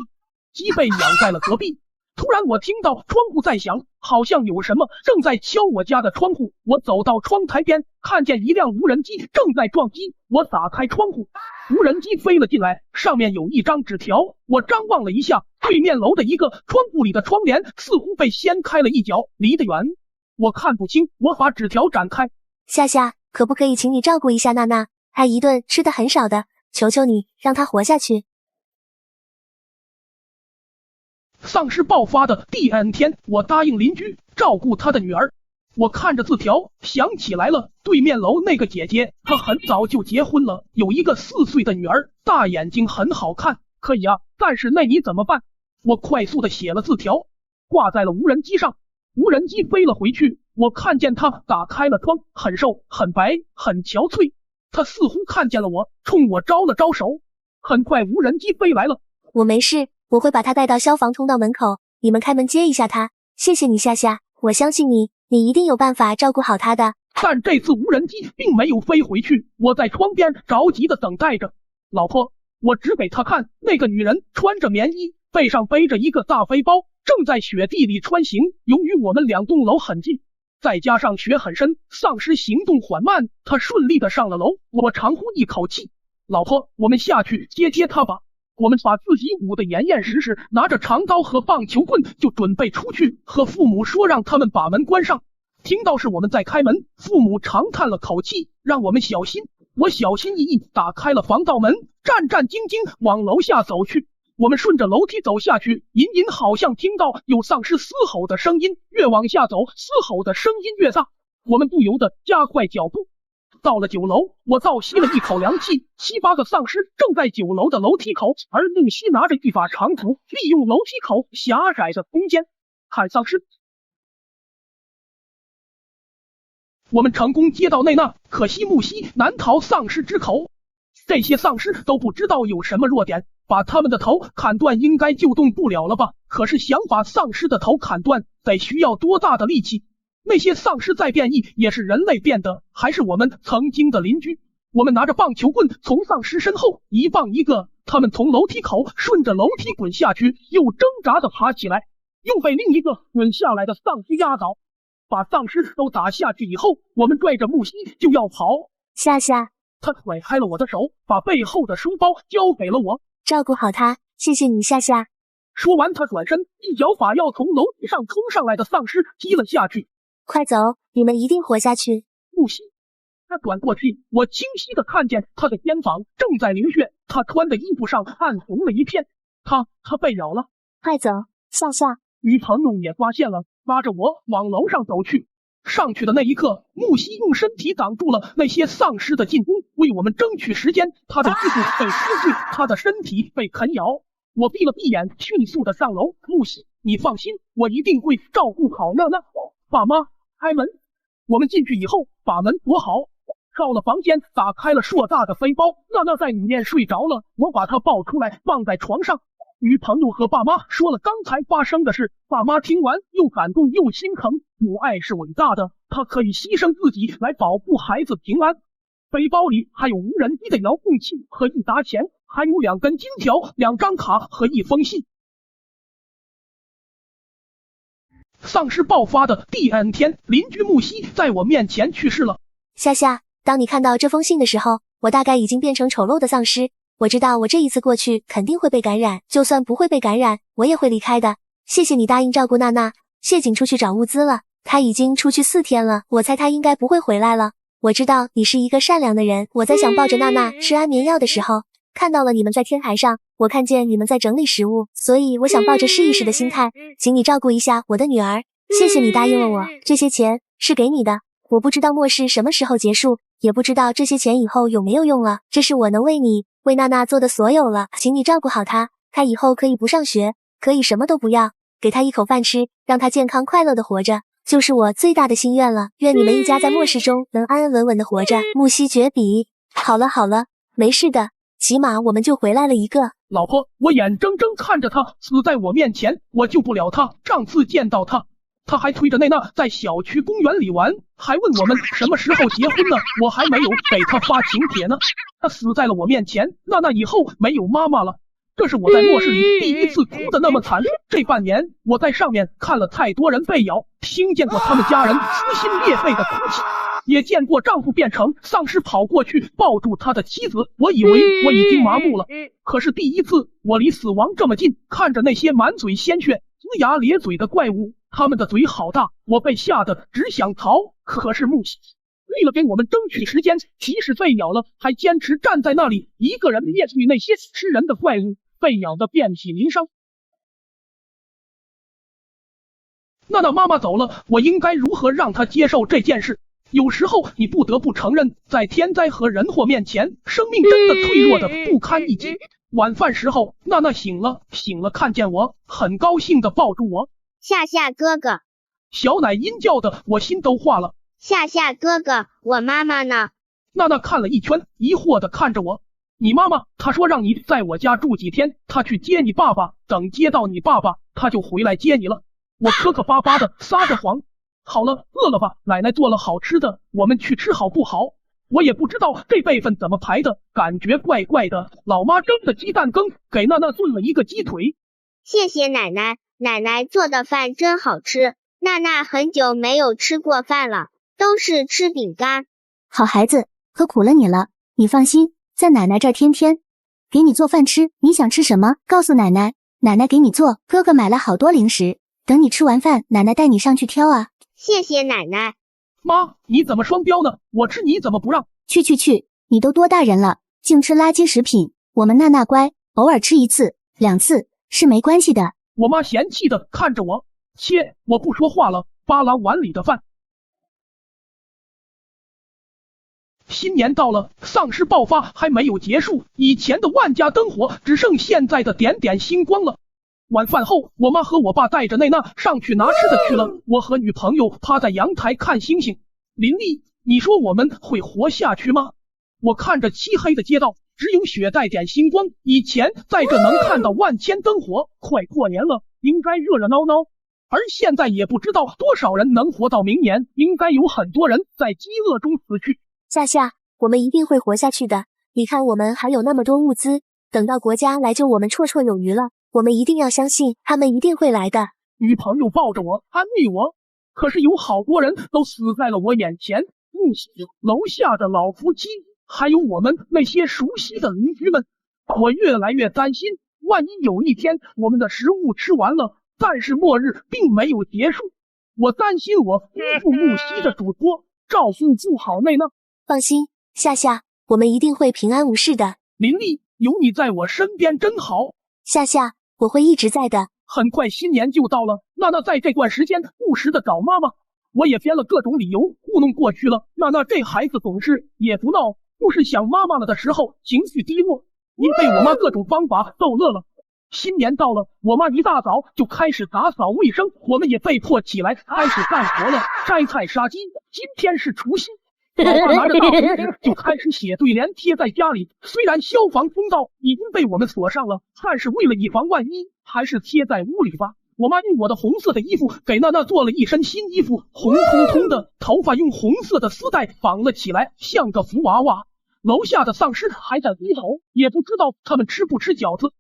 鸡被养在了隔壁。突然我听到窗户在响，好像有什么正在敲我家的窗户。我走到窗台边，看见一辆无人机正在撞击。我打开窗户，无人机飞了进来，上面有一张纸条。我张望了一下，对面楼的一个窗户里的窗帘似乎被掀开了一角，离得远我看不清。我把纸条展开，夏夏，可不可以请你照顾一下娜娜？她一顿吃的很少的，求求你让她活下去。丧尸爆发的第 N 天，我答应邻居照顾他的女儿。我看着字条，想起来了，对面楼那个姐姐，她很早就结婚了，有一个4岁的女儿，大眼睛很好看。可以啊，但是那你怎么办？我快速的写了字条，挂在了无人机上。无人机飞了回去，我看见她打开了窗，很瘦，很白，很憔悴。她似乎看见了我，冲我招了招手。很快无人机飞来了。我没事，我会把她带到消防通道门口，你们开门接一下她。谢谢你夏夏，我相信你，你一定有办法照顾好她的。但这次无人机并没有飞回去，我在窗边着急的等待着。老婆，我指给她看，那个女人穿着棉衣，背上背着一个大背包，正在雪地里穿行。由于我们2栋楼很近，再加上雪很深，丧尸行动缓慢，他顺利的上了楼。我长呼一口气，老婆，我们下去接他吧。我们把自己捂得严严实实，拿着长刀和棒球棍就准备出去，和父母说让他们把门关上。听到是我们在开门，父母长叹了口气，让我们小心。我小心翼翼打开了防盗门，战战兢兢往楼下走去。我们顺着楼梯走下去，隐隐好像听到有丧尸嘶吼的声音，越往下走，嘶吼的声音越大。我们不由得加快脚步。到了9楼，我倒吸了一口凉气，7、8个丧尸正在9楼的楼梯口，而木西拿着一把长斧，利用楼梯口狭窄的空间砍丧尸。我们成功接到内娜，可惜木西难逃丧尸之口。这些丧尸都不知道有什么弱点，把他们的头砍断应该就动不了了吧？可是想把丧尸的头砍断，得需要多大的力气？那些丧尸再变异也是人类变的，还是我们曾经的邻居。我们拿着棒球棍从丧尸身后一棒一个，他们从楼梯口顺着楼梯滚下去，又挣扎的爬起来，又被另一个滚下来的丧尸压倒。把丧尸都打下去以后，我们拽着木西就要跑。夏夏，他甩开了我的手，把背后的书包交给了我。照顾好他，谢谢你，夏夏。说完，他转身一脚把要从楼梯上冲上来的丧尸踢了下去。快走，你们一定活下去。木西，他转过去，我清晰的看见他的肩膀正在流血，他穿的衣服上暗红了一片。他被咬了。快走，夏夏。于腾龙也发现了，拉着我往楼上走去。上去的那一刻，木西用身体挡住了那些丧尸的进攻，为我们争取时间。他的衣服被撕碎，他的身体被啃咬。我闭了闭眼，迅速的上楼。木西，你放心，我一定会照顾好娜娜。爸妈，开门。我们进去以后，把门锁好，到了房间，打开了硕大的背包。娜娜在里面睡着了，我把她抱出来，放在床上。与朋友和爸妈说了刚才发生的事，爸妈听完又感动又心疼。母爱是伟大的，她可以牺牲自己来保护孩子平安。背包里还有无人机的遥控器和1沓钱，还有2根金条、2张卡和1封信。丧尸爆发的第 N 天，邻居木西在我面前去世了。夏夏，当你看到这封信的时候，我大概已经变成丑陋的丧尸。我知道我这一次过去肯定会被感染，就算不会被感染，我也会离开的。谢谢你答应照顾娜娜。谢景出去找物资了，他已经出去4天了，我猜他应该不会回来了。我知道你是一个善良的人。我在想抱着娜娜吃安眠药的时候，看到了你们在天台上，我看见你们在整理食物，所以我想抱着试一试的心态，请你照顾一下我的女儿。谢谢你答应了我，这些钱是给你的。我不知道末世什么时候结束，也不知道这些钱以后有没有用了，这是我能为你为娜娜做的所有了，请你照顾好她。她以后可以不上学，可以什么都不要，给她一口饭吃，让她健康快乐的活着，就是我最大的心愿了。愿你们一家在末世中能安安稳稳的活着。木西绝笔。好了，没事的，起码我们就回来了一个。老婆，我眼睁睁看着她死在我面前，我救不了她。上次见到她，他还推着内娜在小区公园里玩，还问我们什么时候结婚呢，我还没有给他发请帖呢。他死在了我面前，娜娜以后没有妈妈了。这是我在末世里第一次哭得那么惨。这半年我在上面看了太多人被咬，听见过他们家人撕心裂肺的哭泣，也见过丈夫变成丧尸跑过去抱住他的妻子。我以为我已经麻木了，可是第一次我离死亡这么近，看着那些满嘴鲜血、龇牙咧嘴的怪物，他们的嘴好大，我被吓得只想逃。可是木西为了给我们争取时间，即使被咬了还坚持站在那里，一个人面对那些吃人的怪物，被咬得遍体鳞伤。娜娜妈妈走了，我应该如何让她接受这件事？有时候你不得不承认，在天灾和人祸面前，生命真的脆弱的不堪一击。晚饭时候，娜娜醒了，看见我，很高兴的抱住我。夏夏哥哥，小奶音叫的我心都化了。夏夏哥哥，我妈妈呢？娜娜看了一圈，疑惑的看着我。你妈妈，她说让你在我家住几天，她去接你爸爸，等接到你爸爸，她就回来接你了。我磕磕巴巴的撒着谎。好了，饿了吧？奶奶做了好吃的，我们去吃好不好？我也不知道这辈分怎么排的，感觉怪怪的。老妈蒸的鸡蛋羹，给娜娜炖了一个鸡腿。谢谢奶奶，奶奶做的饭真好吃，娜娜很久没有吃过饭了，都是吃饼干。好孩子，可苦了你了。你放心，在奶奶这儿天天给你做饭吃，你想吃什么告诉奶奶，奶奶给你做。哥哥买了好多零食，等你吃完饭，奶奶带你上去挑啊。谢谢奶奶。妈，你怎么双标呢？我吃你怎么不让？去，你都多大人了，净吃垃圾食品。我们娜娜乖，偶尔吃1次2次是没关系的。我妈嫌弃的看着我，切，我不说话了，扒拉碗里的饭。新年到了，丧尸爆发还没有结束，以前的万家灯火只剩现在的点点星光了。晚饭后，我妈和我爸带着内娜上去拿吃的去了，我和女朋友趴在阳台看星星。林丽，你说我们会活下去吗？我看着漆黑的街道，只有雪带点星光。以前在这能看到万千灯火，快过年了，应该热热闹闹。而现在也不知道多少人能活到明年，应该有很多人在饥饿中死去。夏，我们一定会活下去的。你看我们还有那么多物资，等到国家来救我们绰绰有余了。我们一定要相信，他们一定会来的。女朋友抱着我安慰我，可是有好多人都死在了我眼前，不喜楼下的老夫妻，还有我们那些熟悉的邻居们。我越来越担心，万一有一天我们的食物吃完了，但是末日并没有结束。我担心我辜负木西的嘱托，照顾不好内娜。放心，夏，我们一定会平安无事的。林丽，有你在我身边真好。夏，我会一直在的。很快新年就到了，娜娜在这段时间不时的找妈妈，我也编了各种理由糊弄过去了。娜娜这孩子总是也不闹，就是想妈妈了的时候情绪低落，因被我妈各种方法逗乐了。新年到了，我妈一大早就开始打扫卫生，我们也被迫起来开始干活了，摘菜杀鸡。今天是除夕，老爸拿着大红纸就开始写对联贴在家里。虽然消防通道已经被我们锁上了，但是为了以防万一，还是贴在屋里吧。我妈用我的红色的衣服给娜娜做了一身新衣服，红彤彤的，头发用红色的丝带绑了起来，像个福娃娃。楼下的丧尸还在低头，也不知道他们吃不吃饺子。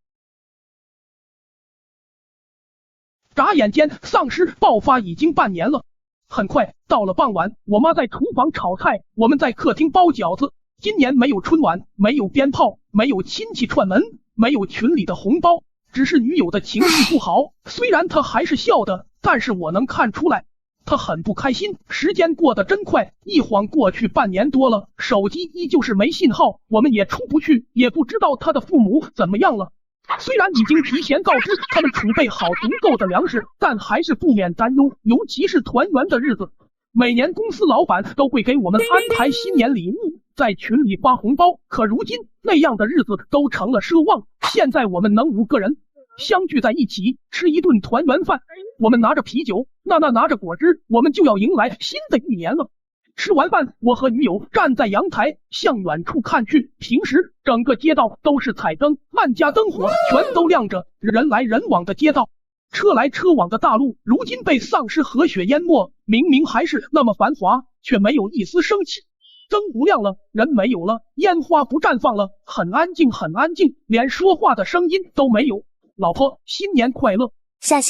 眨眼间，丧尸爆发已经半年了。很快到了傍晚，我妈在厨房炒菜，我们在客厅包饺子。今年没有春晚，没有鞭炮，没有亲戚串门，没有群里的红包，只是女友的情绪不好。虽然她还是笑的，但是我能看出来她很不开心。时间过得真快，一晃过去半年多了，手机依旧是没信号，我们也出不去，也不知道她的父母怎么样了。虽然已经提前告知他们储备好足够的粮食，但还是不免担忧，尤其是团圆的日子。每年公司老板都会给我们安排新年礼物，在群里发红包，可如今那样的日子都成了奢望。现在我们能5个人相聚在一起吃一顿团圆饭，我们拿着啤酒，娜娜拿着果汁，我们就要迎来新的一年了。吃完饭，我和女友站在阳台向远处看去，平时整个街道都是彩灯，万家灯火全都亮着，人来人往的街道，车来车往的大路，如今被丧尸和血淹没。明明还是那么繁华，却没有一丝生气。灯不亮了，人没有了，烟花不绽放了，很安静很安静，连说话的声音都没有。老婆，新年快乐。夏，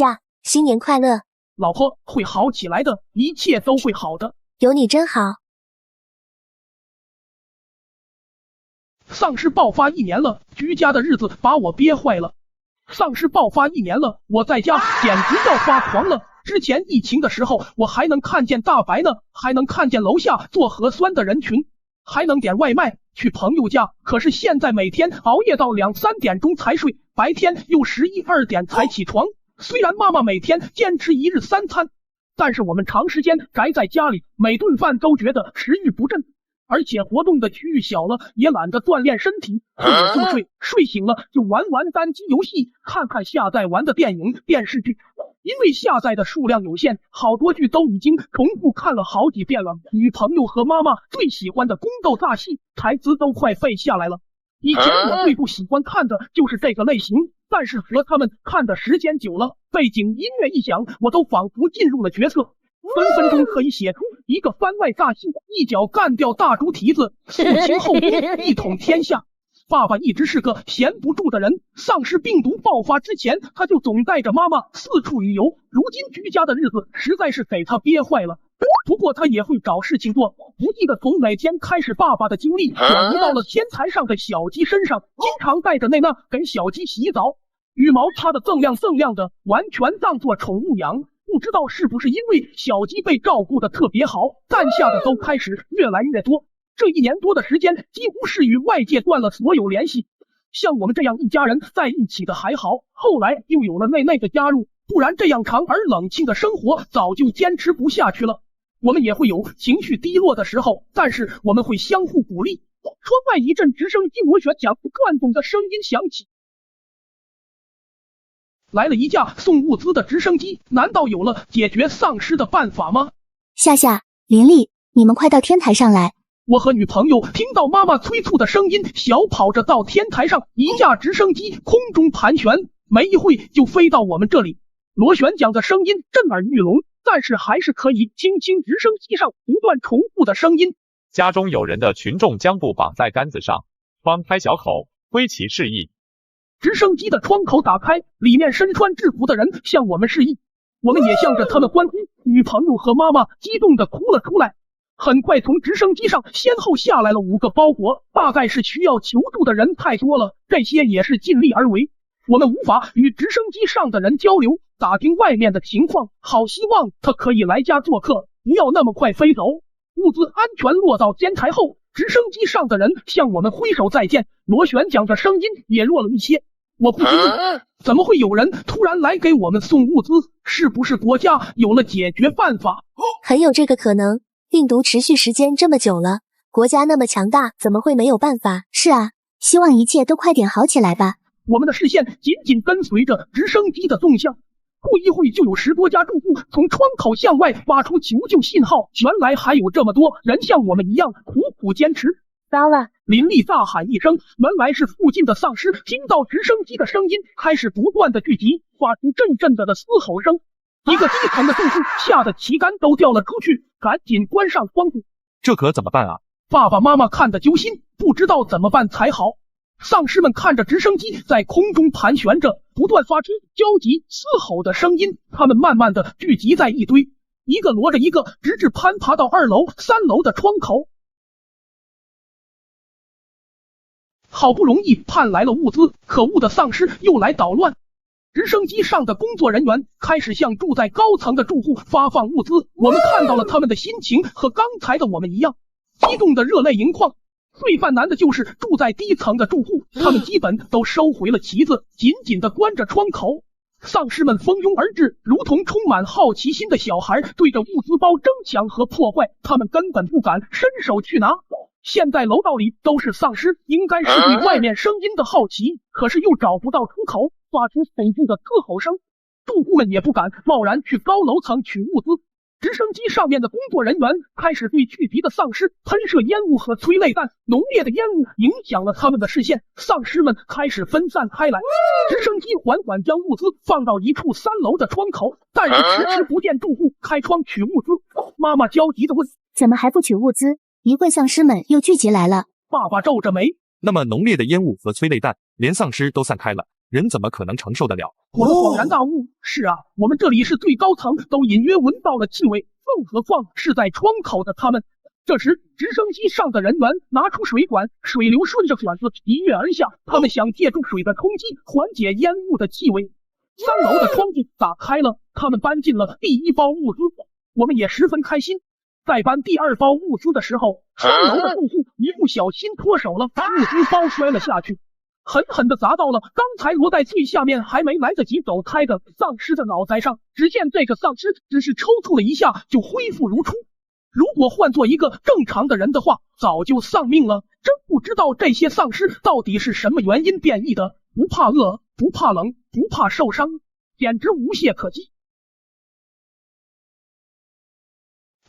新年快乐。老婆，会好起来的，一切都会好的。有你真好。丧尸爆发1年了，居家的日子把我憋坏了。丧尸爆发1年了，我在家简直要发狂了。之前疫情的时候，我还能看见大白呢，还能看见楼下做核酸的人群，还能点外卖去朋友家。可是现在每天熬夜到2、3点钟才睡，白天又11、12点才起床。虽然妈妈每天坚持1日3餐，但是我们长时间宅在家里，每顿饭都觉得食欲不振，而且活动的区域小了，也懒得锻炼身体，或者就睡，睡醒了就玩单机游戏，看下载完的电影、电视剧。因为下载的数量有限，好多剧都已经重复看了好几遍了。女朋友和妈妈最喜欢的宫斗大戏，台词都快背下来了。以前我最不喜欢看的就是这个类型，但是和他们看的时间久了，背景音乐一响，我都仿佛进入了角色，分分钟可以写出一个番外大戏，一脚干掉大猪蹄子，速擒后宫，一统天下。爸爸一直是个闲不住的人，丧尸病毒爆发之前，他就总带着妈妈四处旅游，如今居家的日子实在是给他憋坏了。不过他也会找事情做，不记得从哪天开始，爸爸的精力转移到了天台上的小鸡身上，经常带着娜娜给小鸡洗澡，羽毛擦得锃亮的，完全当做宠物养。不知道是不是因为小鸡被照顾得特别好，蛋下的都开始越来越多。这1年多的时间，几乎是与外界断了所有联系。像我们这样一家人在一起的还好，后来又有了内的加入，不然这样长而冷清的生活早就坚持不下去了。我们也会有情绪低落的时候，但是我们会相互鼓励。窗外一阵直升机螺旋桨转动的声音响起，来了一架送物资的直升机，难道有了解决丧尸的办法吗？夏夏、林丽，你们快到天台上来。我和女朋友听到妈妈催促的声音，小跑着到天台上，一架直升机空中盘旋，没一会就飞到我们这里。螺旋桨的声音震耳欲聋，但是还是可以听清直升机上不断重复的声音。家中有人的群众将布绑在杆子上，窗开小口，挥旗示意。直升机的窗口打开，里面身穿制服的人向我们示意，我们也向着他们欢呼。女朋友和妈妈激动地哭了出来。很快从直升机上先后下来了5个包裹，大概是需要求助的人太多了，这些也是尽力而为。我们无法与直升机上的人交流，打听外面的情况，好希望他可以来家做客，不要那么快飞走。物资安全落到天台后，直升机上的人向我们挥手再见，螺旋桨的声音也弱了一些。我不禁问，怎么会有人突然来给我们送物资？是不是国家有了解决办法？很有这个可能，病毒持续时间这么久了，国家那么强大，怎么会没有办法？是啊，希望一切都快点好起来吧。我们的视线紧紧跟随着直升机的动向，不一会就有10多家住户从窗口向外发出求救信号，原来还有这么多人像我们一样苦苦坚持。糟了！林丽大喊一声，原来是附近的丧尸听到直升机的声音，开始不断的聚集，发出阵阵的嘶吼声。一个低层的住户吓得旗杆都掉了出去，赶紧关上窗户。这可怎么办啊？爸爸妈妈看得揪心，不知道怎么办才好。丧尸们看着直升机在空中盘旋着，不断发出焦急嘶吼的声音，他们慢慢的聚集在一堆，一个摞着一个，直至攀爬到2楼、3楼的窗口。好不容易盼来了物资，可恶的丧尸又来捣乱。直升机上的工作人员开始向住在高层的住户发放物资，我们看到了他们的心情和刚才的我们一样，激动的热泪盈眶。最犯难的就是住在低层的住户，他们基本都收回了旗子，紧紧地关着窗口。丧尸们蜂拥而至，如同充满好奇心的小孩，对着物资包争抢和破坏，他们根本不敢伸手去拿。现在楼道里都是丧尸，应该是对外面声音的好奇，可是又找不到出口，发出恐怖的嘶吼声。住户们也不敢贸然去高楼层取物资。直升机上面的工作人员开始对聚集的丧尸喷射烟雾和催泪弹，浓烈的烟雾影响了他们的视线，丧尸们开始分散开来。直升机缓缓将物资放到一处3楼的窗口，但是迟迟不见住户开窗取物资。妈妈焦急地问：怎么还不取物资？一会丧尸们又聚集来了。爸爸皱着眉：那么浓烈的烟雾和催泪弹，连丧尸都散开了，人怎么可能承受得了？我们恍然大悟，是啊，我们这里是最高层，都隐约闻到了气味，更何况是在窗口的他们。这时直升机上的人员拿出水管，水流顺着管子一跃而下，他们想借助水的冲击缓解烟雾的气味。3楼的窗户打开了，他们搬进了第1包物资，我们也十分开心。在搬第2包物资的时候，3楼的住户一不小心脱手了，物资包摔了下去，狠狠地砸到了刚才摞在最下面还没来得及走开的丧尸的脑袋上。只见这个丧尸只是抽搐了一下就恢复如初，如果换做一个正常的人的话，早就丧命了。真不知道这些丧尸到底是什么原因变异的，不怕饿，不怕冷，不怕受伤，简直无懈可击。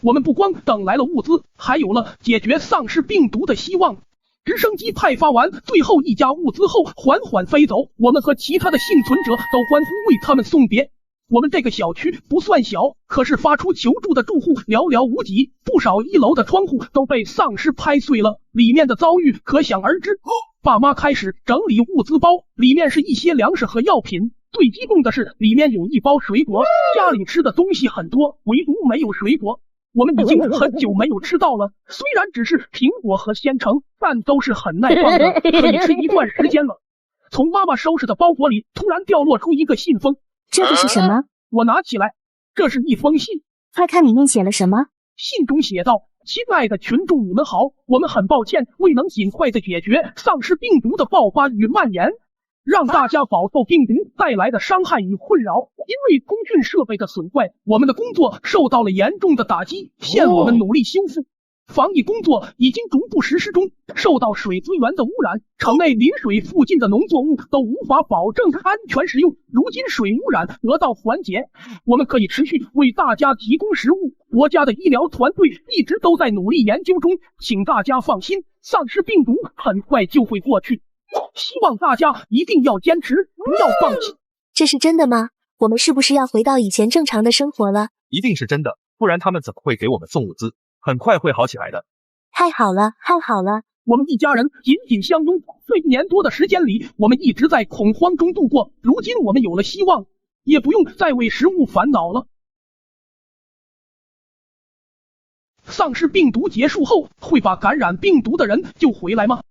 我们不光等来了物资，还有了解决丧尸病毒的希望。直升机派发完最后一家物资后缓缓飞走，我们和其他的幸存者都欢呼为他们送别。我们这个小区不算小，可是发出求助的住户寥寥无几，不少1楼的窗户都被丧尸拍碎了，里面的遭遇可想而知。爸妈开始整理物资包，里面是一些粮食和药品。最激动的是，里面有一包水果。家里吃的东西很多，唯独没有水果。我们已经很久没有吃到了，虽然只是苹果和鲜橙，但都是很耐放的，可以吃一段时间了。从妈妈收拾的包裹里突然掉落出一个信封，这个是什么？我拿起来，这是一封信。快看里面写了什么？信中写道：亲爱的群众，你们好，我们很抱歉未能尽快的解决丧尸病毒的爆发与蔓延，让大家饱受病毒带来的伤害与困扰。因为通讯设备的损坏，我们的工作受到了严重的打击，现我们努力修复。防疫工作已经逐步实施中，受到水资源的污染，城内临水附近的农作物都无法保证安全食用。如今水污染得到缓解，我们可以持续为大家提供食物。国家的医疗团队一直都在努力研究中，请大家放心，丧尸病毒很快就会过去。希望大家一定要坚持，不要放弃。这是真的吗？我们是不是要回到以前正常的生活了？一定是真的，不然他们怎么会给我们送物资？很快会好起来的。太好了，太好了！我们一家人紧紧相拥，这1年多的时间里，我们一直在恐慌中度过。如今我们有了希望，也不用再为食物烦恼了。丧尸病毒结束后，会把感染病毒的人救回来吗？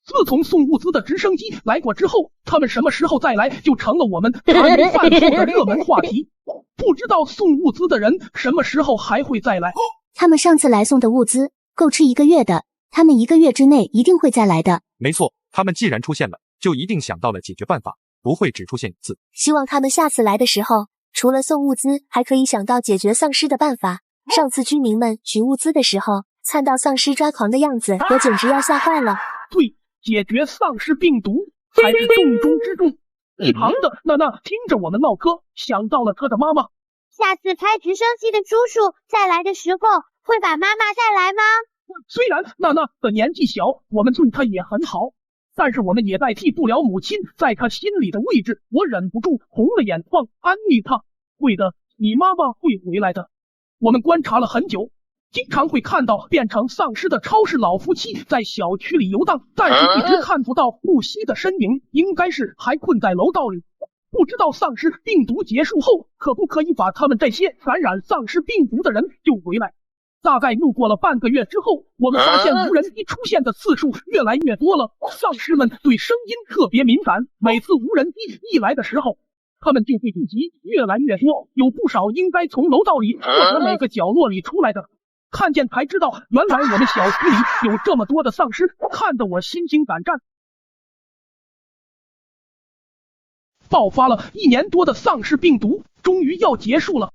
自从送物资的直升机来过之后，他们什么时候再来就成了我们茶余饭后的热门话题。不知道送物资的人什么时候还会再来。他们上次来送的物资够吃1个月的，他们1个月之内一定会再来的。没错，他们既然出现了，就一定想到了解决办法，不会只出现一次。希望他们下次来的时候，除了送物资，还可以想到解决丧尸的办法。上次居民们取物资的时候，看到丧尸抓狂的样子，我简直要吓坏了。对，解决丧尸病毒还是重中之重。一旁的娜娜听着我们唠嗑，想到了她的妈妈。下次开直升机的叔叔再来的时候，会把妈妈带来吗？虽然娜娜的年纪小，我们对她也很好，但是我们也代替不了母亲在她心里的位置。我忍不住红了眼眶，安慰她：会的，你妈妈会回来的。我们观察了很久，经常会看到变成丧尸的超市老夫妻在小区里游荡，但是一直看不到顾惜的身影，应该是还困在楼道里。不知道丧尸病毒结束后，可不可以把他们这些感染丧尸病毒的人救回来？大概又过了半个月之后，我们发现无人机出现的次数越来越多了。丧尸们对声音特别敏感，每次无人机一来的时候，他们就会聚集越来越多，有不少应该从楼道里或者每个角落里出来的。看见才知道，原来我们小区里有这么多的丧尸，看得我心惊胆战。爆发了1年多的丧尸病毒终于要结束了。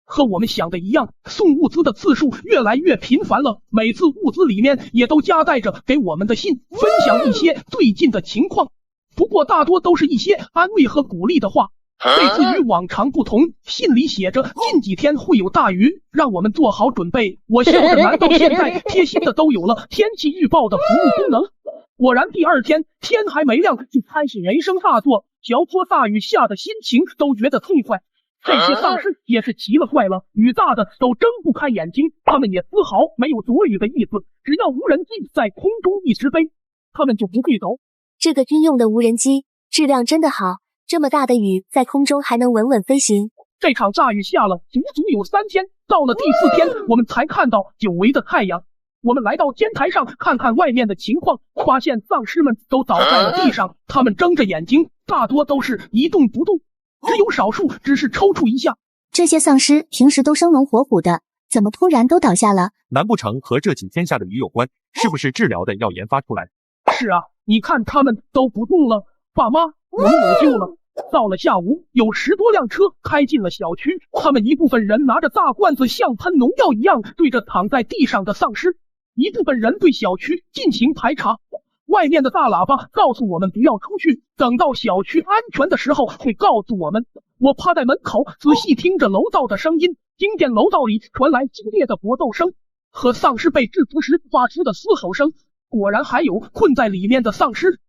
和我们想的一样，送物资的次数越来越频繁了，每次物资里面也都夹带着给我们的信，分享一些最近的情况。不过大多都是一些安慰和鼓励的话。这次与往常不同，信里写着近几天会有大雨，让我们做好准备。我笑着，难道现在贴心的都有了天气预报的服务功能？果然第2天天还没亮就开始雷声大作，瓢泼大雨下的心情都觉得痛快。这些丧尸也是奇了怪了，雨大的都睁不开眼睛，他们也丝毫没有躲雨的意思，只要无人机在空中一直飞，他们就不会走。这个军用的无人机质量真的好，这么大的雨在空中还能稳稳飞行。这场大雨下了足足有3天，到了第4天我们才看到久违的太阳。我们来到尖台上看看外面的情况，发现丧尸们都倒在了地上，他们睁着眼睛，大多都是一动不动，只有少数只是抽搐一下。这些丧尸平时都生龙活虎的，怎么突然都倒下了？难不成和这几天下的雨有关？是不是治疗的要研发出来？是啊，你看他们都不动了。爸妈，我们有救了。到了下午，有10多辆车开进了小区，他们一部分人拿着大罐子像喷农药一样对着躺在地上的丧尸，一部分人对小区进行排查。外面的大喇叭告诉我们不要出去，等到小区安全的时候会告诉我们。我趴在门口仔细听着楼道的声音，听见楼道里传来激烈的搏斗声和丧尸被制服时发出的嘶吼声，果然还有困在里面的丧尸。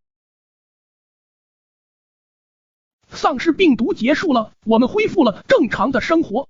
丧尸病毒结束了，我们恢复了正常的生活。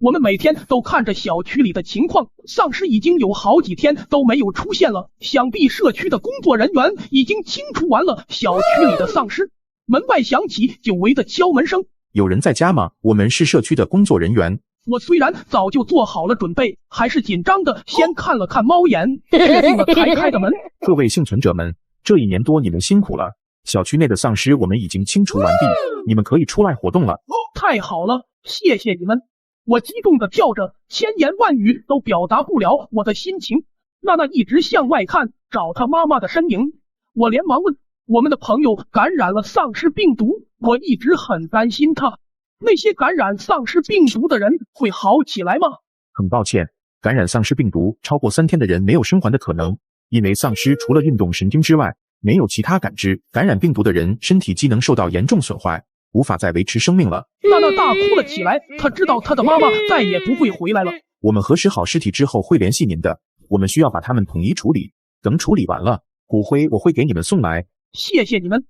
我们每天都看着小区里的情况，丧尸已经有好几天都没有出现了，想必社区的工作人员已经清除完了小区里的丧尸。门外响起久违的敲门声。有人在家吗？我们是社区的工作人员。我虽然早就做好了准备，还是紧张的先看了看猫眼，确定了才开的门。各位幸存者们，这1年多你们辛苦了。小区内的丧尸我们已经清除完毕，你们可以出来活动了。太好了，谢谢你们！我激动的跳着，千言万语都表达不了我的心情。娜娜一直向外看，找她妈妈的身影。我连忙问，我们的朋友感染了丧尸病毒，我一直很担心他。那些感染丧尸病毒的人会好起来吗？很抱歉，感染丧尸病毒超过3天的人没有生还的可能，因为丧尸除了运动神经之外，没有其他感知。感染病毒的人身体机能受到严重损坏，无法再维持生命了。娜娜大哭了起来，她知道她的妈妈再也不会回来了。我们核实好尸体之后会联系您的，我们需要把它们统一处理，等处理完了，骨灰我会给你们送来。谢谢你们。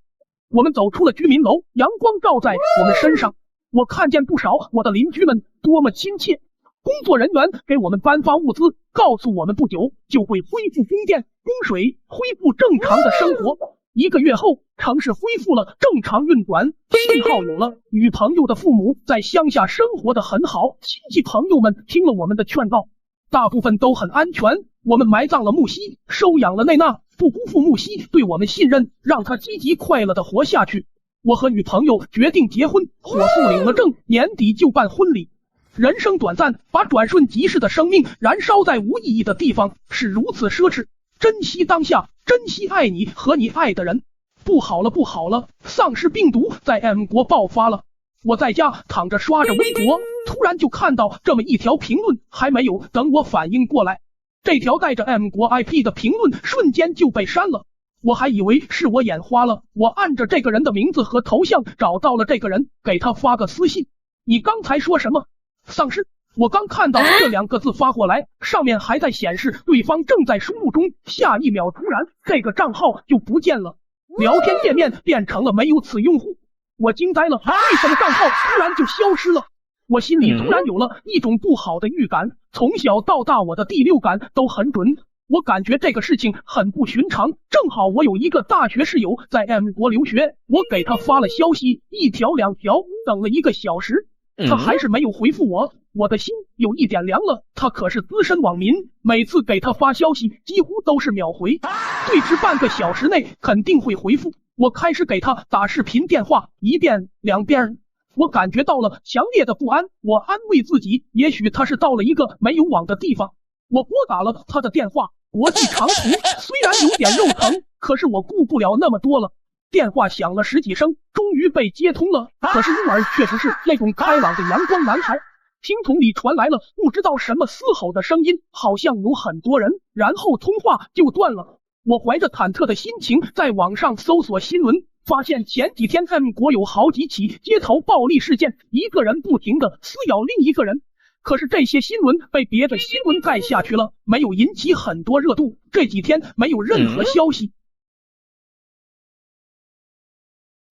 我们走出了居民楼，阳光照在我们身上，我看见不少我的邻居们，多么亲切。工作人员给我们颁发物资，告诉我们不久就会恢复供电、供水，恢复正常的生活。1个月后，城市恢复了正常运转，信号有了。女朋友的父母在乡下生活得很好，亲戚朋友们听了我们的劝告，大部分都很安全。我们埋葬了木西，收养了内娜，不辜负木西对我们信任，让她积极快乐地活下去。我和女朋友决定结婚，火速领了证，年底就办婚礼。人生短暂，把转瞬即逝的生命燃烧在无意义的地方是如此奢侈。珍惜当下，珍惜爱你和你爱的人。不好了，不好了，丧尸病毒在 M 国爆发了。我在家躺着刷着微博，突然就看到这么一条评论，还没有等我反应过来，这条带着 M 国 IP 的评论瞬间就被删了。我还以为是我眼花了，我按着这个人的名字和头像找到了这个人，给他发个私信。你刚才说什么？丧尸？我刚看到这2个字发过来，上面还在显示对方正在输入中，下一秒突然这个账号就不见了，聊天界面变成了没有此用户。我惊呆了，为什么账号突然就消失了？我心里突然有了一种不好的预感，从小到大我的第6感都很准，我感觉这个事情很不寻常。正好我有一个大学室友在 M 国留学，我给他发了消息，1条2条，等了1个小时，他还是没有回复我，我的心有一点凉了。他可是资深网民，每次给他发消息几乎都是秒回，最迟半个小时内肯定会回复。我开始给他打视频电话，1遍2遍，我感觉到了强烈的不安。我安慰自己，也许他是到了一个没有网的地方。我拨打了他的电话，国际长途，虽然有点肉疼，可是我顾不了那么多了。电话响了10几声，终于被接通了，可是入耳却不是那种开朗的阳光男孩，听筒里传来了不知道什么嘶吼的声音，好像有很多人，然后通话就断了。我怀着忐忑的心情在网上搜索新闻，发现前几天 M 国有好几起街头暴力事件，一个人不停地撕咬另一个人。可是这些新闻被别的新闻盖下去了，没有引起很多热度，这几天没有任何消息。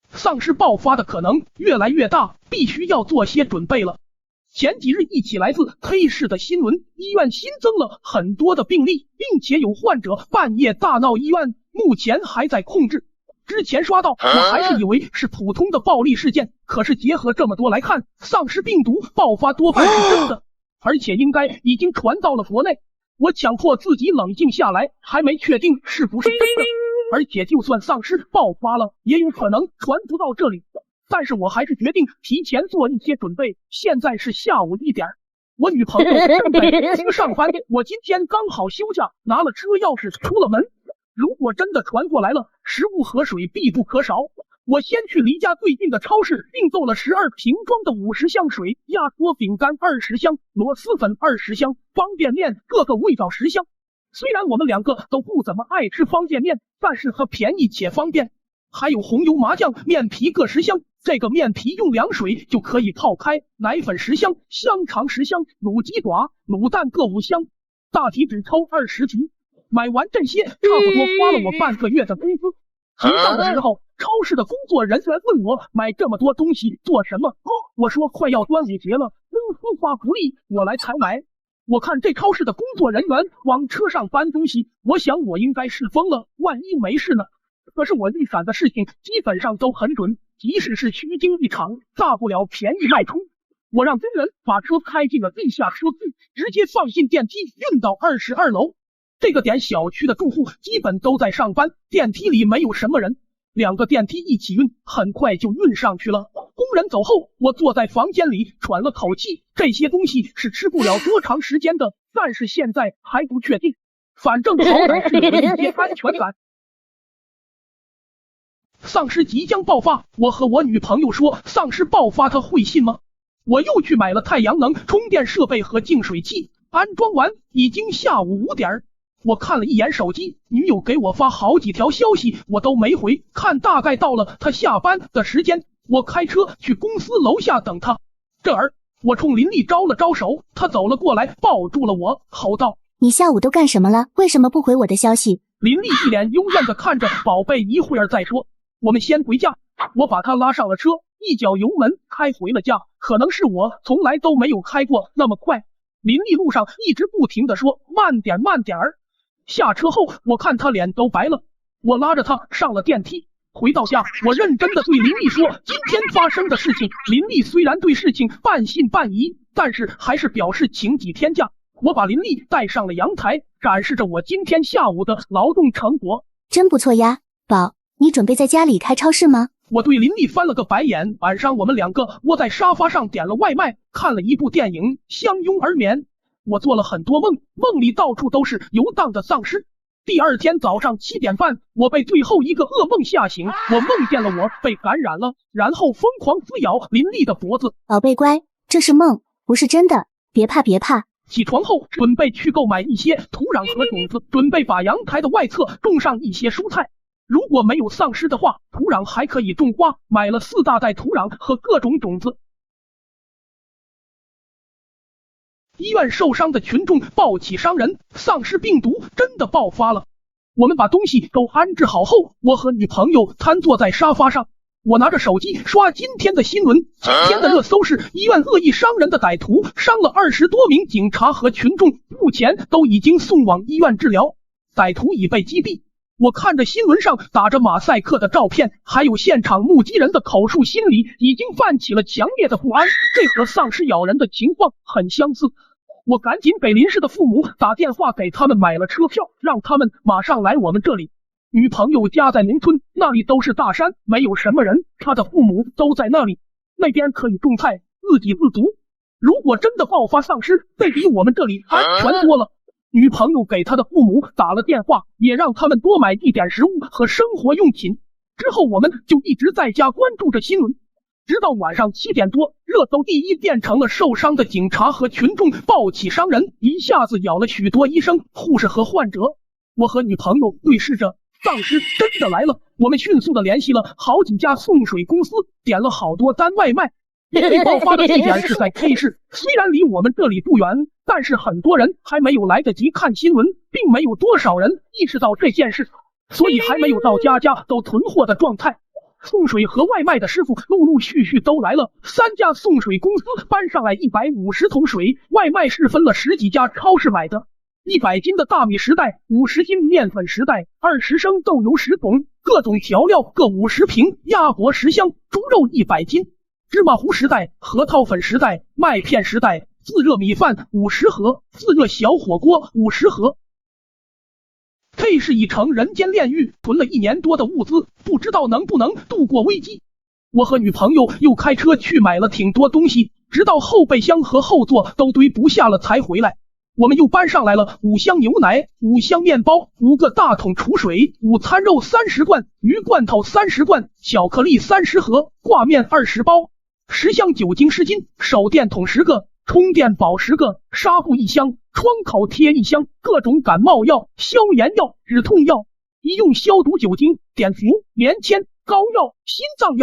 丧尸爆发的可能越来越大，必须要做些准备了。前几日一起来自 K 市的新闻，医院新增了很多的病例，并且有患者半夜大闹医院，目前还在控制。之前刷到我还是以为是普通的暴力事件，可是结合这么多来看，丧尸病毒爆发多半是真的，而且应该已经传到了国内。我强迫自己冷静下来，还没确定是不是真的，而且就算丧尸爆发了，也有可能传不到这里。但是我还是决定提前做一些准备。现在是下午1点，我女朋友正在北京上班，我今天刚好休假，拿了车钥匙出了门。如果真的传过来了，食物和水必不可少。我先去离家最近的超市订购了12瓶装的50箱水，压缩饼干20箱，螺蛳粉20箱，方便面各个味道10箱。虽然我们2个都不怎么爱吃方便面，但是它便宜且方便。还有红油麻酱面皮各10箱，这个面皮用凉水就可以泡开，奶粉10箱，香肠10箱，卤鸡爪、卤蛋各5箱，大体只抽20瓶。买完这些，差不多花了我半个月的工资。结账的时候，超市的工作人员问我买这么多东西做什么？我说快要端午节了，司发福利，我来采买。我看这超市的工作人员往车上搬东西，我想我应该是疯了，万一没事呢？可是我预闪的事情基本上都很准，即使是虚惊一场，大不了便宜卖出。我让工人把车开进了地下车库，直接放进电梯运到22楼。这个点小区的住户基本都在上班，电梯里没有什么人。2个电梯一起运，很快就运上去了。工人走后，我坐在房间里喘了口气，这些东西是吃不了多长时间的，但是现在还不确定。反正好歹是有了一些安全感。丧尸即将爆发，我和我女朋友说丧尸爆发她会信吗？我又去买了太阳能充电设备和净水器，安装完已经下午5点。我看了一眼手机，女友给我发好几条消息，我都没回，看大概到了她下班的时间，我开车去公司楼下等她。这儿，我冲林丽招了招手，她走了过来，抱住了我，吼道：“你下午都干什么了？为什么不回我的消息？”林丽一脸幽怨的看着宝贝，一会儿再说，我们先回家。我把她拉上了车，一脚油门开回了家。可能是我从来都没有开过那么快。林丽路上一直不停的说慢点慢点儿。下车后，我看她脸都白了。我拉着她上了电梯。回到家，我认真的对林丽说今天发生的事情。林丽虽然对事情半信半疑，但是还是表示请几天假。我把林丽带上了阳台，展示着我今天下午的劳动成果。真不错呀，宝，你准备在家里开超市吗？我对林丽翻了个白眼。晚上我们2个窝在沙发上点了外卖，看了一部电影，相拥而眠。我做了很多梦，梦里到处都是游荡的丧尸。第二天早上7点半，我被最后一个噩梦吓醒，我梦见了我被感染了，然后疯狂撕咬林丽的脖子。宝贝乖，这是梦，不是真的，别怕别怕。起床后准备去购买一些土壤和种子，准备把阳台的外侧种上一些蔬菜。如果没有丧尸的话，土壤还可以种花，买了4大袋土壤和各种种子。医院受伤的群众抱起伤人，丧尸病毒真的爆发了。我们把东西都安置好后，我和女朋友瘫坐在沙发上，我拿着手机刷今天的新闻。今天的热搜是医院恶意伤人的歹徒伤了20多名警察和群众，目前都已经送往医院治疗，歹徒已被击毙。我看着新闻上打着马赛克的照片，还有现场目击人的口述，心里已经泛起了强烈的不安，这和丧尸咬人的情况很相似。我赶紧给林氏的父母打电话，给他们买了车票，让他们马上来我们这里。女朋友家在农村，那里都是大山，没有什么人，她的父母都在那里，那边可以种菜，自给自足。如果真的爆发丧尸，会比我们这里安全多了。女朋友给她的父母打了电话，也让他们多买一点食物和生活用品。之后我们就一直在家关注着新闻，直到晚上7点多，热搜第一变成了受伤的警察和群众抱起伤人，一下子咬了许多医生、护士和患者。我和女朋友对视着，丧尸真的来了。我们迅速的联系了好几家送水公司，点了好多单外卖。最爆发的地点是在 K 市，虽然离我们这里不远，但是很多人还没有来得及看新闻，并没有多少人意识到这件事，所以还没有到家家都囤货的状态。送水和外卖的师傅陆陆续续都来了，3家送水公司搬上来150桶水，外卖是分了10几家超市买的。100斤的大米10袋，50斤面粉10袋，20升豆油10桶，各种调料各50瓶，鸭脖10箱，猪肉100斤，芝麻糊10袋，核桃粉10袋，麦片10袋，自热米饭50盒，自热小火锅50盒。K 是已成人间炼狱，囤了1年多的物资，不知道能不能度过危机。我和女朋友又开车去买了挺多东西，直到后备箱和后座都堆不下了才回来。我们又搬上来了5箱牛奶、5箱面包、5个大桶储水、午餐肉30罐、鱼罐头30罐、巧克力30盒、挂面20包、10箱酒精湿巾、手电筒10个、充电宝10个、纱布1箱、窗口贴1箱，各种感冒药、消炎药、止痛药、医用消毒酒精、碘伏、棉签、膏药、心脏药。